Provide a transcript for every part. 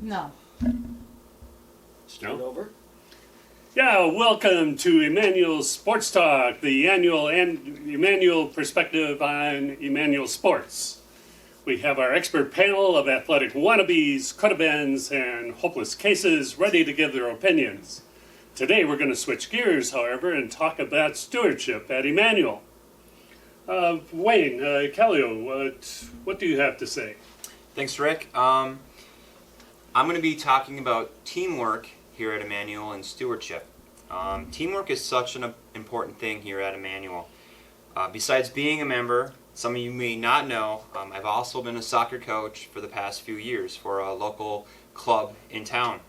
No. Start over. Yeah, welcome to Emmanuel Sports Talk, the annual Emmanuel perspective on Emmanuel sports. We have our expert panel of athletic wannabes, could-have-beens, and hopeless cases ready to give their opinions. Today we're going to switch gears, however, and talk about stewardship at Emmanuel. Wayne, Callio, what do you have to say? Thanks, Rick. I'm going to be talking about teamwork here at Emmanuel and stewardship. Teamwork is such an important thing here at Emmanuel. Besides being a member, some of you may not know, I've also been a soccer coach for the past few years for a local club in town.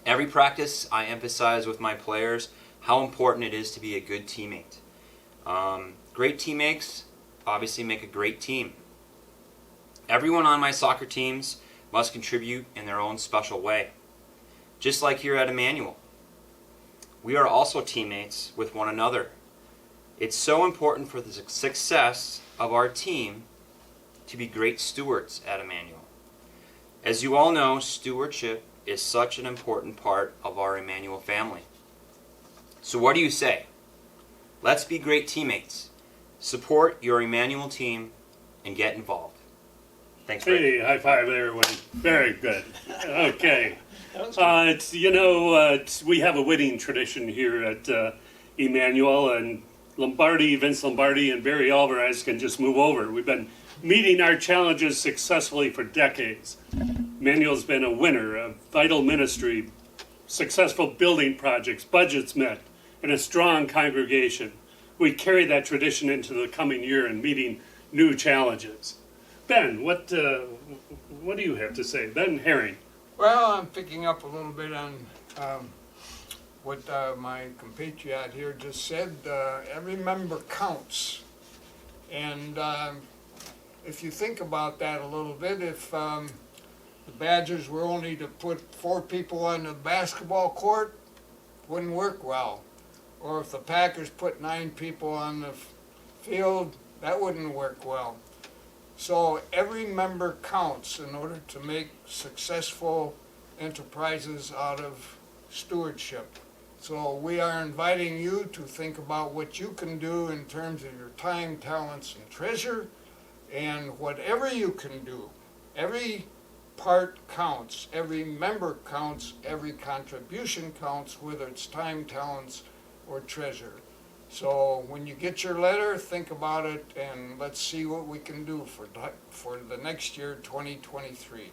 Every practice, I emphasize with my players how important it is to be a good teammate. Great teammates obviously make a great team. Everyone on my soccer teams must contribute in their own special way. Just like here at Emmanuel, we are also teammates with one another. It's so important for the success of our team to be great stewards at Emmanuel. As you all know, stewardship is such an important part of our Emmanuel family. So what do you say? Let's be great teammates. Support your Emmanuel team and get involved. Thanks, Rick. Hey, high five there, Wayne. Very good. Okay. We have a winning tradition here at Emmanuel, and Vince Lombardi, and Barry Alvarez can just move over. We've been meeting our challenges successfully for decades. Emmanuel's been a winner, a vital ministry, successful building projects, budgets met, and a strong congregation. We carry that tradition into the coming year and meeting new challenges. Ben, what do you have to say? Ben Herring. Well, I'm picking up a little bit on what my compatriot here just said. Every member counts. And if you think about that a little bit, if the Badgers were only to put 4 people on the basketball court, wouldn't work well. Or if the Packers put 9 people on the field, that wouldn't work well. So every member counts in order to make successful enterprises out of stewardship. So we are inviting you to think about what you can do in terms of your time, talents, and treasure, and whatever you can do. Every part counts, every member counts, every contribution counts, whether it's time, talents, or treasure. So when you get your letter, think about it, and let's see what we can do for the next year, 2023.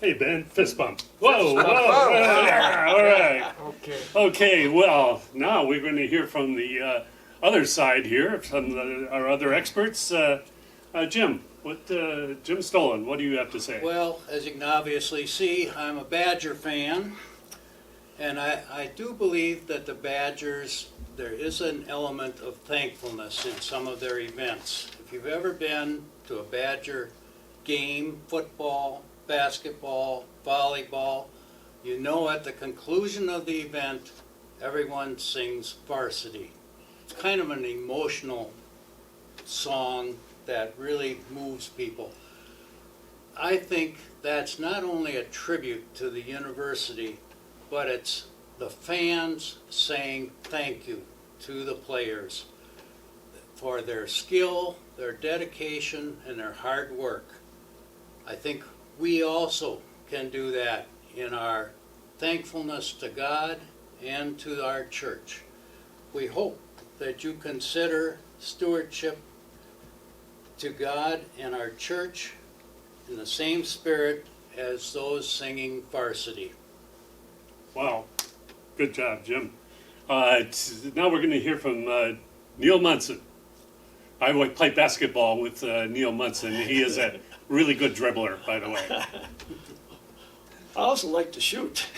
Hey, Ben, fist bump. Whoa. Yeah, all right. Okay, well, now we're going to hear from the other side here, from our other experts. Jim, Jim Stolen, what do you have to say? Well, as you can obviously see, I'm a Badger fan, and I do believe that the Badgers, there is an element of thankfulness in some of their events. If you've ever been to a Badger game, football, basketball, volleyball, you know at the conclusion of the event, everyone sings Varsity. It's kind of an emotional song that really moves people. I think that's not only a tribute to the university, but it's the fans saying thank you to the players for their skill, their dedication, and their hard work. I think we also can do that in our thankfulness to God and to our church. We hope that you consider stewardship to God and our church in the same spirit as those singing Varsity. Wow, good job, Jim. Now we're going to hear from Neil Munson. I play basketball with Neil Munson. He is a really good dribbler, by the way. I also like to shoot.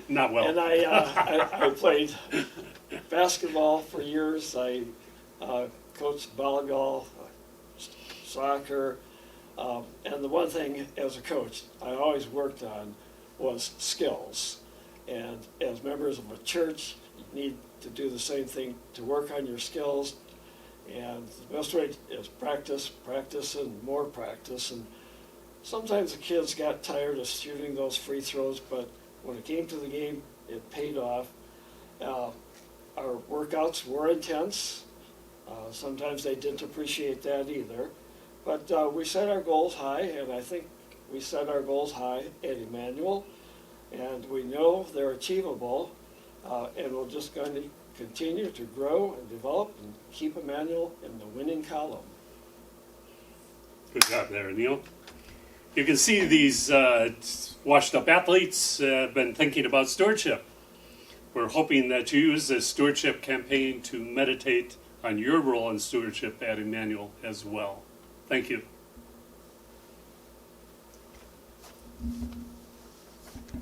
Not well. And I played basketball for years. I coached volleyball, soccer, and the one thing as a coach I always worked on was skills. And as members of a church, you need to do the same thing to work on your skills. And the best way is practice, and more practice. And sometimes the kids got tired of shooting those free throws, but when it came to the game, it paid off. Our workouts were intense. Sometimes they didn't appreciate that either. But we set our goals high, and I think we set our goals high at Emmanuel, and we know they're achievable, and we're just going to continue to grow and develop and keep Emmanuel in the winning column. Good job there, Neil. You can see these washed-up athletes have been thinking about stewardship. We're hoping that you use this stewardship campaign to meditate on your role in stewardship at Emmanuel as well. Thank you.